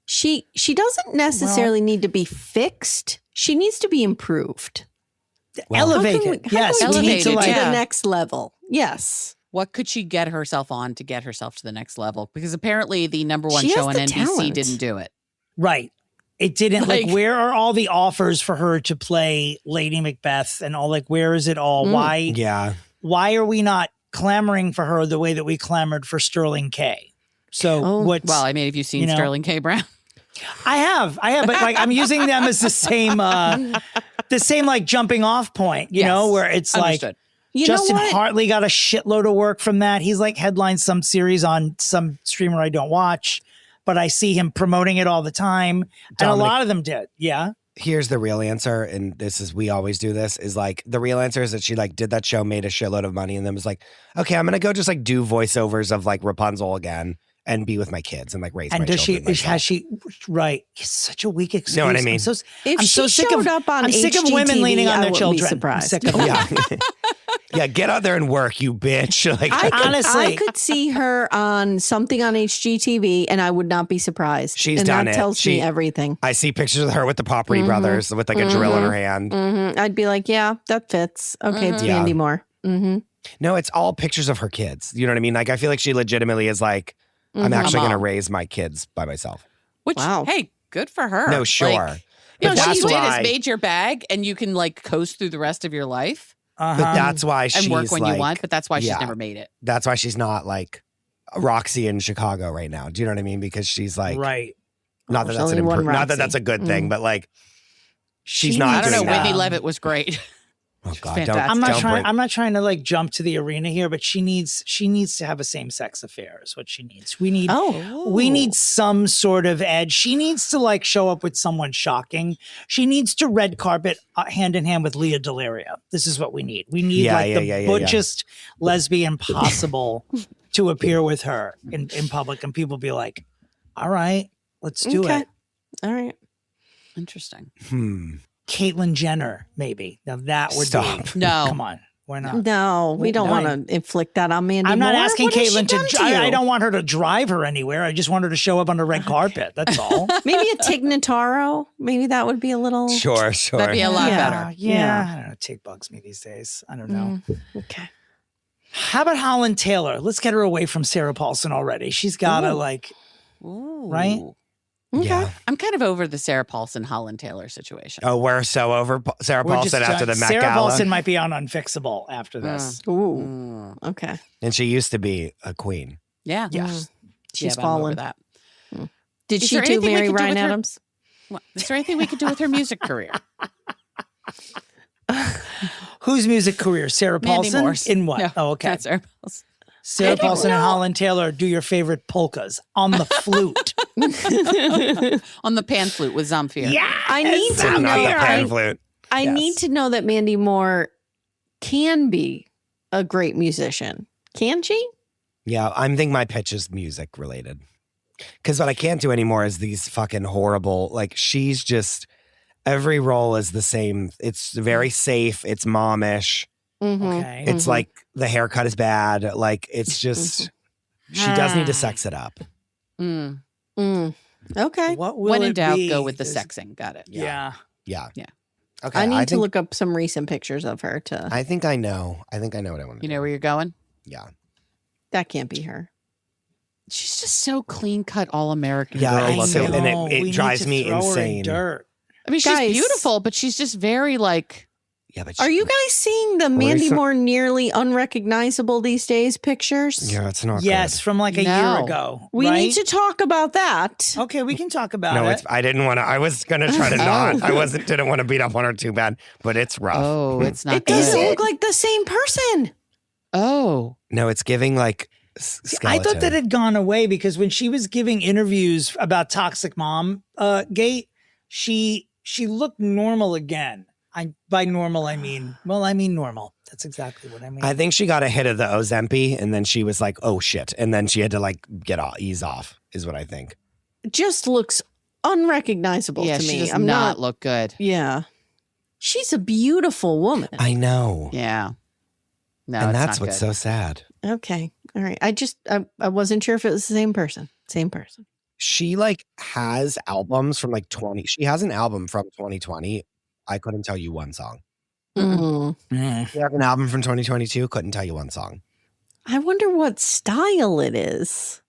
She doesn't necessarily need to be fixed. She needs to be improved. Well- Elevated. Yes. How can we We need take to it like to yeah. the next level? Yes. What could she get herself on to get herself to the next level? Because apparently the number 1 She has show on the NBC talent. didn't do it. Right. It didn't like Like- where are all the offers for her to play Lady Macbeth and all like where is it all? Yeah. Why are we not clamoring for her the way that we clamored for Sterling K? So Oh, what's Well, I mean, have you seen you know, Sterling K. Brown? I have, but like I'm using them as the same like jumping off point, you know, Yes. where it's Understood. like You Justin know what? Hartley got a shitload of work from that. He's like headlined some series on some streamer I don't watch, but I see him promoting it all the time. And a Dominic- lot of them did. Yeah. Here's the real answer, and this is we always do this. Is like the real answer is that she like did that show, made a shitload of money, and then was like, okay, I'm gonna go just like do voiceovers of like Rapunzel again and be with my kids and like raise my And does she, children myself. has she, right. It's such a weak excuse. Know what I mean? I'm If I'm she so sick showed of, up on I'm sick of women HGTV, leaning on I their wouldn't be children. I'm surprised. sick of it. Yeah. Yeah, get out there and work, you bitch. Like Honestly. I could see her on something on HGTV and I would not be surprised. She's and done that it. tells me She- everything. I see pictures of her with the Poppery brothers with like a drill in her hand. I'd be like, yeah, that fits. Okay, it's Yeah. Mandy Moore. Mm-hmm. No, it's all pictures of her kids. You know what I mean? Like I feel like she legitimately is like, I'm actually A gonna mom. raise my kids by myself. Which, Wow. hey, good for her. No, sure. Like, you know, But what that's you did why- is made your bag and you can like coast through the rest of your life Uh-huh. But that's why and she's work when like, you want, but that's why she's yeah. never made it. that's why she's not like Roxy in Chicago right now. Do you know what I mean? Because she's like, right. not that There's that's only one not that Roxy. that's a good thing, but like she's She not I don't know. doing Whitney that. Levitt was great. Oh God, fantastic. don't, I'm not don't trying. bring- I'm not trying to like jump to the arena here, but she needs to have a same sex affair. Is what she needs. We need some sort of edge. She needs to like show up with someone shocking. She needs to red carpet hand in hand with Leah Delaria. This is what we need. We need Yeah, like yeah, the yeah, yeah, butchest lesbian possible to appear with her in public, and people be like, "All right, let's do Okay. it." All right. Interesting. Caitlyn Jenner, maybe. Now that would Stop. be No. Come on, why not? No, we don't Why? want to inflict that on Mandy I'm not Moore. asking What has she Caitlyn done to. I you? don't want her to drive her anywhere. I just want her to show up on the red carpet. That's all. Maybe a Tig Notaro. Maybe that would be a little. Sure. That'd be a lot Yeah. better. Yeah, I don't know. Tig bugs me these days. I don't know. Okay. How about Holland Taylor? Let's get her away from Sarah Paulson already. She's got to like. Ooh. Right? Okay. Yeah. I'm kind of over the Sarah Paulson Holland Taylor situation. Oh, we're so over Sarah we're Paulson just, after the Met Sarah Gala, Paulson might be on Unfixable after this. Ooh. Okay. and she used to be a queen. Yeah. Yes. She's but I'm over fallen. that. Did Is she there too anything we marry could do Ryan with her- Adams? What, is there anything we could do with her music career? Whose music career? Sarah Mandy Paulson? Moore's. In what? No, Oh, okay. Not Sarah Paulson. Sarah don't Paulson and know. Holland Taylor do your favorite polkas on the flute. On the pan flute with Zamfir. Yeah. I need to Not know. the pan flute. I Yes. need to know that Mandy Moore can be a great musician. Can she? Yeah, I'm thinking my pitch is music related. Because what I can't do anymore is these fucking horrible, like she's just, every role is the same. It's very safe. It's momish. Mm-hmm. Okay. It's like the haircut is bad. Like it's just, she does need to sex it up. Mm. Okay. What will When in it doubt, be? go with the Is- sexing. Got it. Yeah. Yeah. Okay. I need to think, look up some recent pictures of her to. I think I know. I think I know what I want to You do. know where you're going? Yeah. That can't be her. She's just so clean cut, all American Yeah, girl it's looking. so- and it We need drives to me throw her in insane. dirt. I mean, Guys. she's beautiful, but she's just very like. Yeah, but Are you guys seeing the Mandy Marisa- Moore nearly unrecognizable these days pictures? Yeah, it's not Yes, good. from like a year No. ago. We right? need to talk about that. Okay, we can talk about No, it. I didn't want to. I was gonna try to not. Didn't want to beat up on her too bad, but it's rough. Oh, it's not It good. doesn't look like the same person. Oh, No, it's giving like See, skeleton. I thought that had gone away because when she was giving interviews about Toxic Mom Gate, she looked normal again. By normal I mean normal. That's exactly what I mean. I think she got a hit of the Ozempic, and then she was like, "Oh shit!" And then she had to like ease off. Is what I think. Just looks unrecognizable yeah, to she me. does I'm not look good. Yeah. She's a beautiful woman. I know, Yeah. No, and it's that's not what's good. so sad. Okay. All right. I wasn't sure if it was the same person. Same person. She like has albums from like 20. She has an album from 2020. I couldn't tell you one song. Mm. She has an album from 2022. Couldn't tell you one song. I wonder what style it is.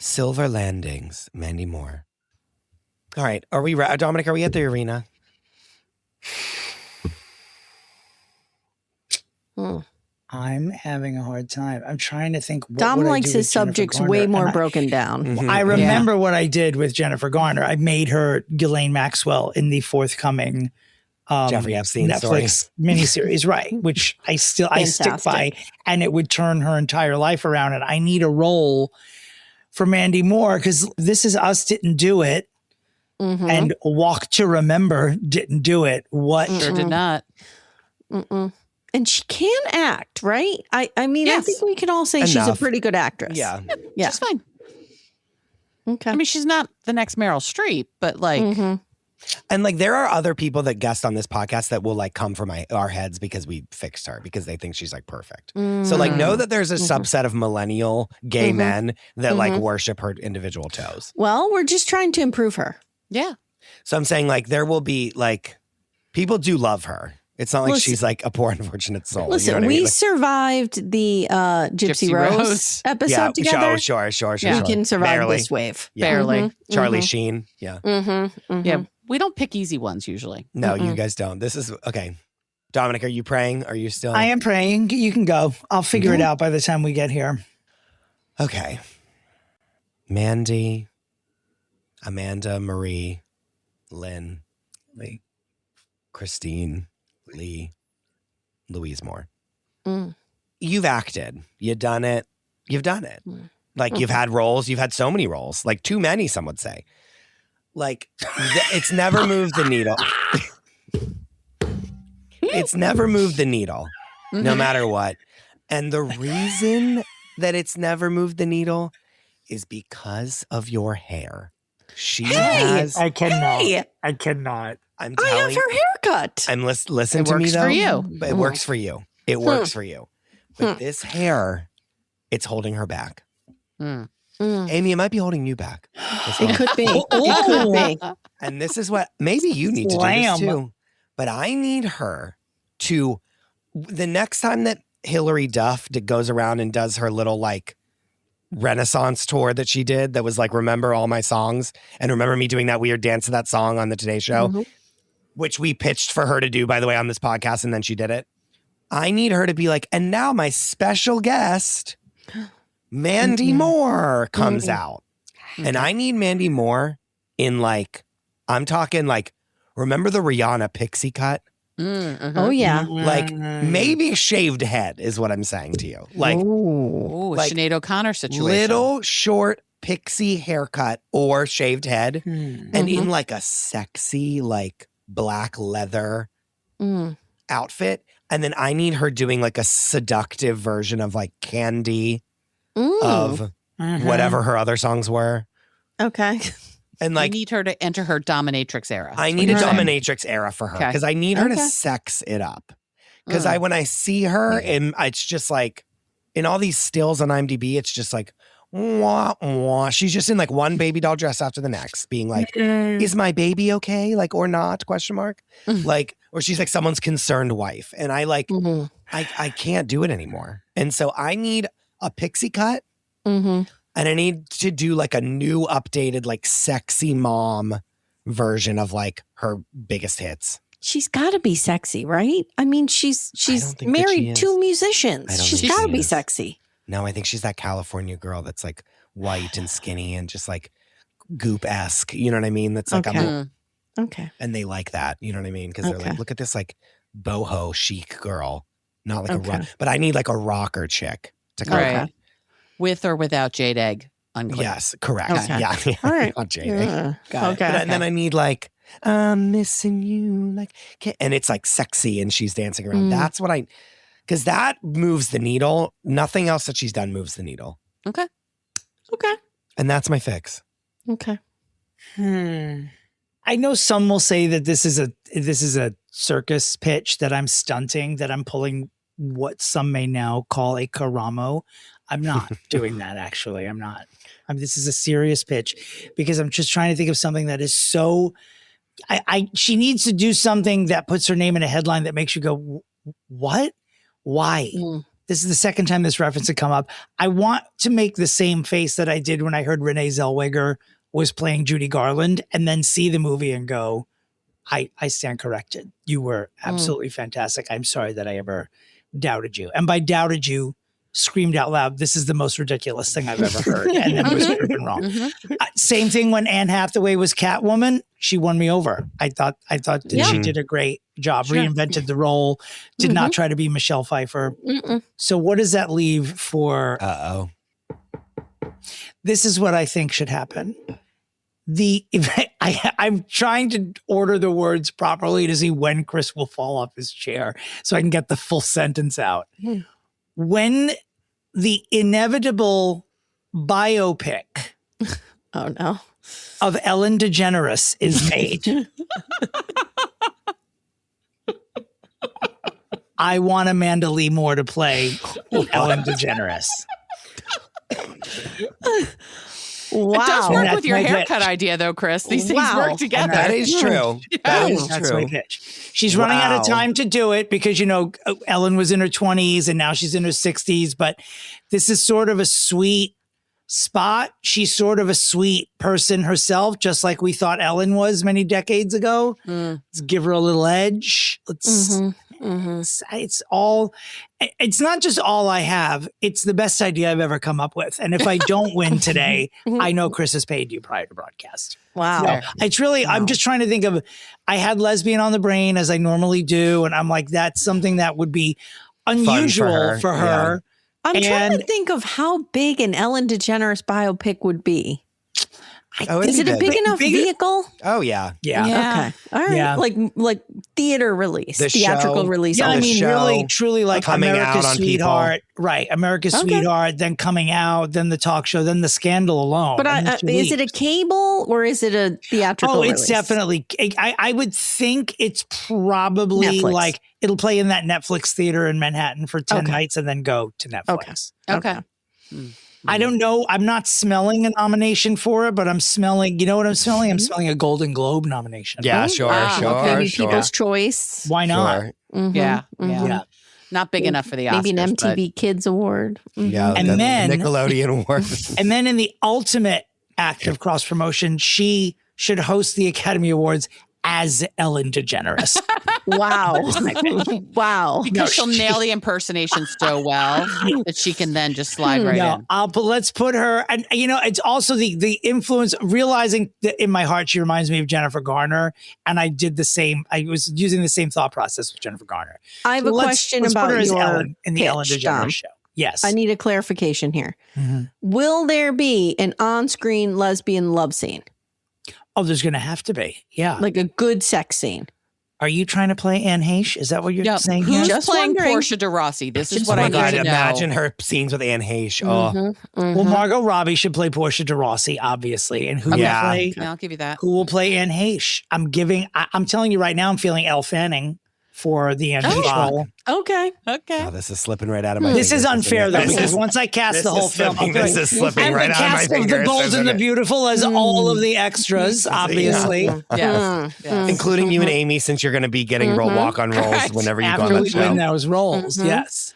Silver Landings, Mandy Moore. All right, are we Dominic? Are we at the arena? Hmm. I'm having a hard time. I'm trying to think. What Dom would I likes do his with Jennifer subjects Garner? way And more broken down. Mhm. I remember what I did with Jennifer Garner. I made her Ghislaine Maxwell in the forthcoming Jeffrey Epstein Netflix miniseries, right? Which I stick by, and it would turn her entire life around. And I need a role for Mandy Moore because This Is Us didn't do it, Mhm. and Walk to Remember didn't do it. What? Sure did not. Mm-mm. And she can act, right? I mean, Yes. I think we can all say she's a Enough. pretty good actress. Yeah. Yeah. She's fine. Okay. I mean, she's not the next Meryl Streep, but like, Mhm. And like there are other people that guest on this podcast that will like come from our heads because we fixed her because they think she's like perfect. So like know that there's a subset of millennial gay men that like worship her individual toes. Well, we're just trying to improve her. yeah. So I'm saying like there will be like people do love her. It's not like Listen- she's like a poor unfortunate soul. Listen, you know what I we mean? Like, survived the Gypsy Rose episode together. Sure. We can survive Barely. this wave. Yeah. Barely. Charlie Sheen. Yeah. Yeah. We don't pick easy ones usually. No, you guys don't. This is okay. Dominic, are you praying? Are you still? I am praying. You can go. I'll figure it out by the time we get here. Okay. Mandy, Amanda, Marie, Lynn, Lee. Christine, Lee, Louise Moore. Mm. You've acted. You've done it. You've done it. Like you've had roles. You've had so many roles. Like too many, some would say. Like it's never moved the needle. It's never moved the needle, no matter what. And the reason that it's never moved the needle is because of your hair. She has. I cannot. Hey! I cannot. I'm I have telling. her haircut. I'm listen It to me works though. for you. But it works for you. It works for you. But this hair, it's holding her back. Mm. Amy, it might be holding you back. It could be. It could be. And this is what maybe you need to do Slam. this too. But I need her to the next time that Hillary Duff goes around and does her little like Renaissance tour that she did that was like remember all my songs and remember me doing that weird dance to that song on the Today Show, which we pitched for her to do, by the way, on this podcast, and then she did it. I need her to be like, and now my special guest, Mandy Moore, comes out. And I need Mandy Moore in like, I'm talking like, remember the Rihanna pixie cut? Oh, yeah. Like maybe shaved head is what I'm saying to you. Like Ooh, a Like, Sinead O'Connor situation. little short pixie haircut or shaved head and in like a sexy like black leather outfit. And then I need her doing like a seductive version of like Candy of whatever her other songs were. Okay. And I like need her to enter her dominatrix era. I That's need what a you're saying. dominatrix era for her Okay. because I need her to Okay. sex it up. Because when I see her, and it's just like in all these stills on IMDb, it's just like wah, wah. She's just in like one baby doll dress after the next, being like, is my baby okay? Like, or not? Question mark. Like, or she's like someone's concerned wife. And I like, I can't do it anymore. And so I need a pixie cut. And I need to do like a new updated, like sexy mom version of like her biggest hits. She's got to be sexy, right? I mean, she's married to musicians. She's got to be sexy. No, I think she's that California girl that's like white and skinny and just like goop-esque. You know what I mean? That's like, okay. And they like that. You know what I mean? Because they're like, look at this like boho chic girl. Not like a rock, but I need like a rocker chick to come right. With or without jade egg. Unclear. Yes, correct. Okay. Yeah. All right. Not jade egg. Okay. And then I need like, I'm missing you. Like, and it's like sexy and she's dancing around. That's what because that moves the needle. Nothing else that she's done moves the needle. Okay. And that's my fix. Okay. I know some will say that this is a circus pitch, that I'm stunting, that I'm pulling what some may now call a Karamo. I'm not doing that, actually. I'm not. This is a serious pitch because I'm just trying to think of something that is so... she needs to do something that puts her name in a headline that makes you go, what? Why? This is the second time this reference had come up. I want to make the same face that I did when I heard Renee Zellweger was playing Judy Garland, and then see the movie and go, I stand corrected. You were absolutely fantastic. I'm sorry that I ever doubted you. And by doubted you, screamed out loud, this is the most ridiculous thing I've ever heard. And then was proven wrong. Same thing when Anne Hathaway was Catwoman. She won me over. I thought that she did a great job, reinvented the role, did not try to be Michelle Pfeiffer. So what does that leave for? This is what I think should happen. I'm trying to order the words properly to see when Chris will fall off his chair so I can get the full sentence out. When the inevitable biopic of Ellen DeGeneres is made, I want Amanda Lee Moore to play Ellen DeGeneres. Wow. It does work with your haircut pitch. idea, though, Chris. These things work together. That is true. That is That's true. my pitch. She's running out of time to do it because, Ellen was in her 20s and now she's in her 60s. But this is sort of a sweet spot. She's sort of a sweet person herself, just like we thought Ellen was many decades ago. Let's give her a little edge. It's not just all I have. It's the best idea I've ever come up with. And if I don't win today, I know Chris has paid you prior to broadcast. Wow. So it's really, I'm just trying to think of, I had lesbian on the brain as I normally do. And I'm like, that's something that would be unusual for her. I'm trying to think of how big an Ellen DeGeneres biopic would be. Is it a big enough vehicle? Oh, yeah. Yeah. Okay. All right. Yeah. Like theater release, The theatrical show. release. Yeah, I mean, really, truly like coming America's out on Sweetheart. Right. America's Sweetheart, then coming out, then the talk show, then the scandal alone. But is it a cable or is it a theatrical release? It's definitely, I would think it's probably Netflix. like, it'll play in that Netflix theater in Manhattan for 10 nights and then go to Netflix. Okay. I don't know. I'm not smelling a nomination for it, but I'm smelling, you know what I'm smelling? I'm smelling a Golden Globe nomination. Yeah, sure. Maybe People's Choice. Why not? Yeah. Yeah. Not big enough for the Oscars. Maybe an MTV Kids Award. Yeah, And then Nickelodeon Award. And then in the ultimate act of cross promotion, she should host the Academy Awards as Ellen DeGeneres. Wow. Wow. Because she'll nail the impersonation so well that she can then just slide right in. But let's put her, and it's also the influence, realizing that in my heart, she reminds me of Jennifer Garner. And I did the same. I was using the same thought process with Jennifer Garner. I have a question let's about put her as your Ellen in the Ellen pitch, DeGeneres Dom. show. Yes. I need a clarification here. Will there be an on-screen lesbian love scene? Oh, there's going to have to be. Yeah. Like a good sex scene. Are you trying to play Anne Heche? Is that what you're saying here? Who's Just playing wondering. Portia de Rossi? This is Oh what I my need God, to know. imagine her scenes with Anne Heche. Well, Margot Robbie should play Portia de Rossi, obviously. And who will play? Yeah, I'll give you that. Who will play Anne Heche? I'm telling you right now, I'm feeling Elle Fanning for the Andy role. Okay. Okay. Oh, this is slipping right out of my This is fingers, isn't unfair it? though, This because is- once I cast the whole film, This is slipping and right the out of my cast of fingers. The Bold and isn't the it? Beautiful as all of the extras, obviously. Yes. Yes. Including you and Amy, since you're going to be getting walk-on roles Right. whenever you go After on that we show. win those roles, yes.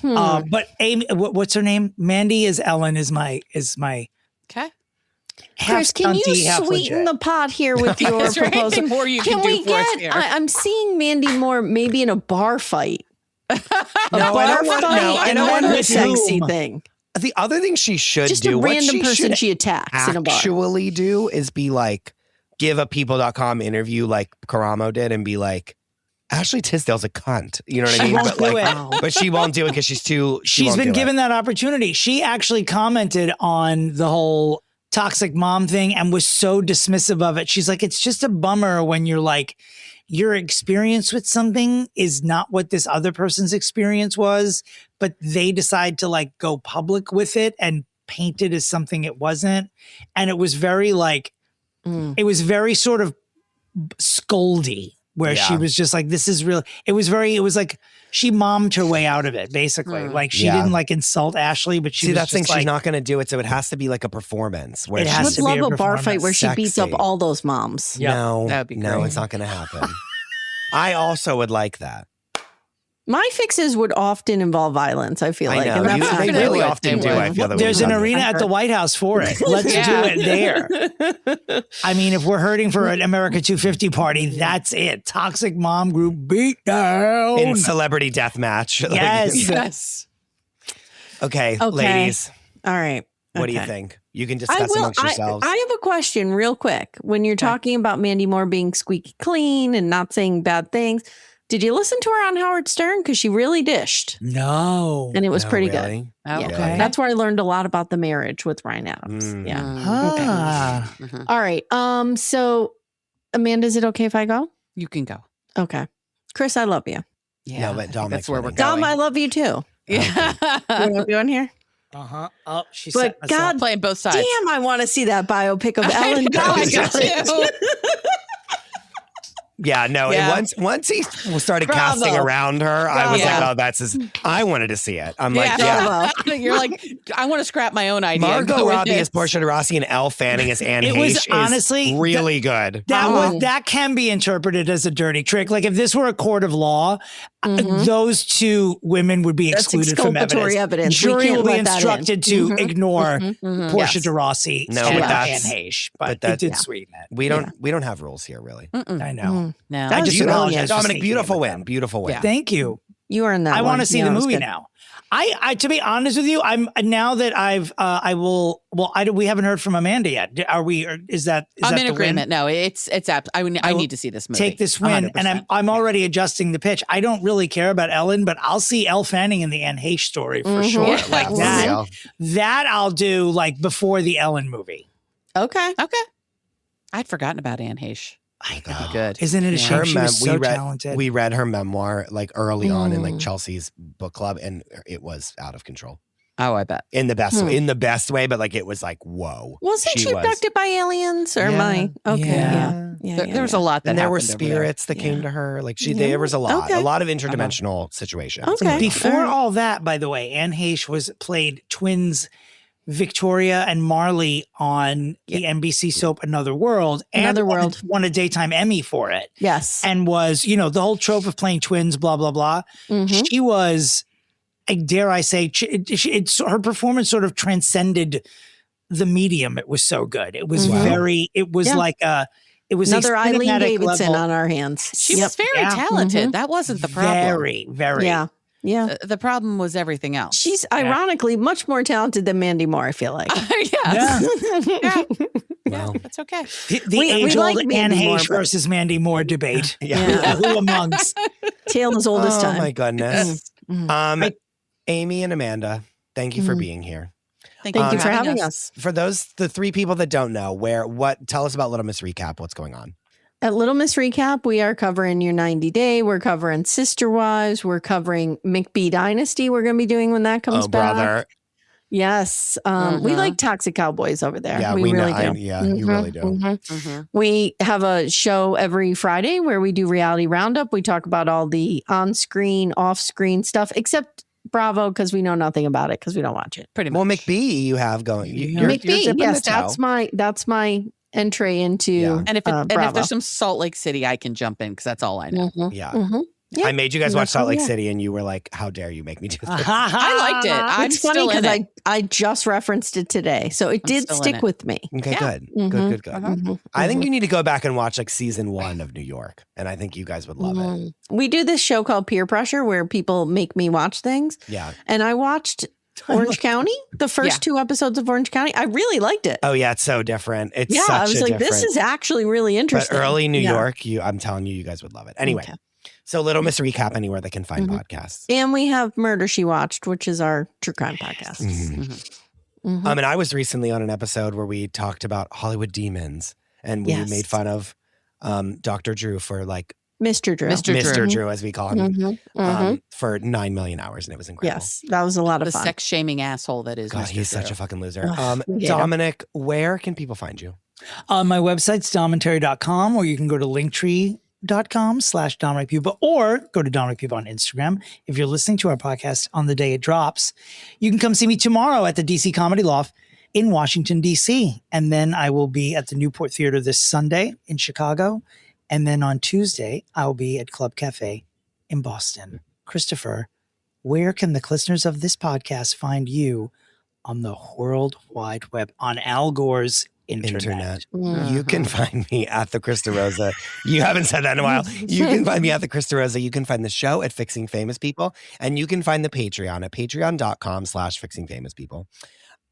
But Amy, what's her name? Mandy is Ellen. Is my Okay. half Chris, can you stunty, half sweeten legit. the pot here with your Is there proposal? anything more you can we do for us get? here? I'm seeing Mandy Moore maybe in a bar fight. No, I Bar don't want. fight, No, I and don't then want the to sexy do. thing. The other thing she should Just do, a what random she person should she attacks in a bar. actually do, is be like, give a People.com interview like Karamo did, and be like, Ashley Tisdale's a cunt. You know what I She mean? won't But do like, it. but she won't do it because she's too. She's won't been do given it. that opportunity. She actually commented on the whole toxic mom thing and was so dismissive of it. She's like, it's just a bummer when you're like, your experience with something is not what this other person's experience was, but they decide to like go public with it and paint it as something it wasn't. And it was very like, it was very sort of scoldy, where she Yeah. was just like, this is real. It was like she mommed her way out of it, basically. Like she Yeah. didn't like insult Ashley, but she See, was that's the thing. just like, She's not going to do it, so it has to be like a performance. Where It I has would to be love a a bar fight where she performance. beats up Sexy. all those moms. Yeah. No, That would be no, great. it's not going to happen. I also would like that. My fixes would often involve violence, I feel I like. know. And that's They not really good. often do. I feel that there's when an we arena come at the White House for it. Let's do it there. I mean, if we're hurting for an America 250 party, that's it. Toxic mom group beat down. in celebrity death match. Like, Yes. Yes. okay, Okay. ladies, All right. what do you Okay. think? You can discuss amongst yourselves. I have a question real quick. When you're talking about Mandy Moore being squeaky clean and not saying bad things, did you listen to her on Howard Stern? Because she really dished. No. And it was No, pretty really? good. Oh, Yeah. Okay. That's where I learned a lot about the marriage with Ryan Adams. Mm. Yeah. Ah. All right. So Amanda, is it okay if I go? You can go. Okay. Chris, I love you. Yeah. No, but I think Dom that's makes where money. we're Dom, going. I love you too. Yeah. You know doing here? Uh-huh. Oh, she But set us up. God Playing both sides. damn, I want to see that biopic of Ellen. know, I Page. got you. Yeah, no. Yeah. And once he started Bravo. casting around her, I was Bravo. like, oh, that's his. I wanted to see it. I'm like, Yeah. yeah. You're like, I want to scrap my own idea. and Margot go with Robbie this. as Portia de Rossi and Elle Fanning as Anne It Heche was is honestly really good. That can be interpreted as a dirty trick. Like if this were a court of law, those two women would be That's excluded from exculpatory evidence. We Jury can't will be let that in. instructed to ignore Portia Yes. de Rossi No, and but Anne that's- Heche, but but that- it did yeah. sweeten it. We don't have rules here, really. I know. No. I just apologize for Dominic, sneaking beautiful in with win. that. Beautiful win. Yeah. Thank you. You earned that. I want one. to see Yeah, the it was movie good. now. I to be honest with you, I'm now that we haven't heard from Amanda yet. Are we? Or is that I'm that in the agreement. win? No, it's apt. I will need to see this movie. Take this win, 100%. and I'm already adjusting the pitch. I don't really care about Ellen, but I'll see Elle Fanning in the Anne Heche story for sure. Yeah. Like For that. real. That I'll do like before the Ellen movie. Okay. Okay. I'd forgotten about Anne Heche. I That'd be good. Isn't it a shame she was so talented? we read her memoir like early on in like Chelsea's book club, and it was out of control Oh, I bet. in the best way. But like it was like, whoa, Wasn't she was. abducted by aliens or Yeah. my? Okay. Yeah. Yeah. There was a lot that And there were happened over there. spirits that came to her. Like there was a lot of interdimensional situations. Okay. Before All right. all that, by the way, Anne Heche played twins Victoria and Marley on the NBC soap Another World. Another and World. won a daytime Emmy for it. Yes. And was, the whole trope of playing twins, blah, blah, blah. She was, dare I say, her performance sort of transcended the medium. It was so good. It was it was like it was Another a Eileen cinematic Davidson level. on our hands. She was very talented. That wasn't the problem. Very, very. Yeah. Yeah. The problem was everything else. She's ironically much more talented than Mandy Moore, I feel like. Yes. Yeah. Well, That's okay. The We age-old like Anne Mandy Moore, Heche but- versus Mandy Moore debate. Yeah. Who amongst? Tale as old as oh time. my goodness. Amy and Amanda, thank you for being here. Thank Thank you for having us. For the three people that don't know, tell us about Little Miss Recap. What's going on? At Little Miss Recap, we are covering your 90 Day. We're covering Sister Wives. We're covering McBee Dynasty. We're going to be doing when that comes back. Brother. Yes. We like Toxic Cowboys over there. Yeah, we really know. do. You really do. We have a show every Friday where we do Reality Roundup. We talk about all the on-screen, off-screen stuff, except Bravo, because we know nothing about it because we don't watch it. Pretty much. Well, McBee, you have going. McBee, dipping yes, the toe. that's my entry into. Yeah. And if Bravo. there's some Salt Lake City, I can jump in because that's all I know. Yeah. Yeah. I made you guys watch That's Salt Lake all, yeah. City, and you were like, "How dare you make me do this?" I liked it. I'm It's funny still in because it. I just referenced it today, so it did still in stick it. with me. Okay, Yeah. good. Mhm. I think you need to go back and watch like season 1 of New York, and I think you guys would love it. We do this show called Peer Pressure where people make me watch things, Yeah. and I watched Orange County, the first 2 episodes of Orange County. I really liked it. Oh yeah, it's so different. It's Yeah, such I was a like, this different- is actually really But interesting. early New Yeah. York, I'm telling you, you guys would love it. Anyway, Okay. so Little Miss Recap anywhere they can find podcasts. And we have Murder She Watched, which is our true crime podcast. And I was recently on an episode where we talked about Hollywood demons, and we Yes. made fun of Dr. Drew for like Mr. Drew. Mr. Drew, as we call him, Mm-hmm. for 9 million hours, and it was incredible. Yes, that was a lot of The fun. sex shaming asshole that is. God, Mr. he's such Drew. a fucking loser. Ugh, we hate him. Dominic, where can people find you? My website's domandterry.com, or you can go to linktree.com/DominicPuba, or go to Dominic Puba on Instagram. If you're listening to our podcast on the day it drops, you can come see me tomorrow at the DC Comedy Loft in Washington, DC. And then I will be at the Newport Theater this Sunday in Chicago. And then on Tuesday, I will be at Club Cafe in Boston. Christopher, where can the listeners of this podcast find you on the World Wide Web, on Al Gore's internet? You can find me at the Krista Rosa. You haven't said that in a while. You can find me at the Krista Rosa. You can find the show at Fixing Famous People, and you can find the Patreon at patreon.com/fixingfamouspeople.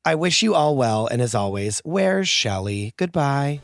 I wish you all well, and as always, where's Shelley? Goodbye.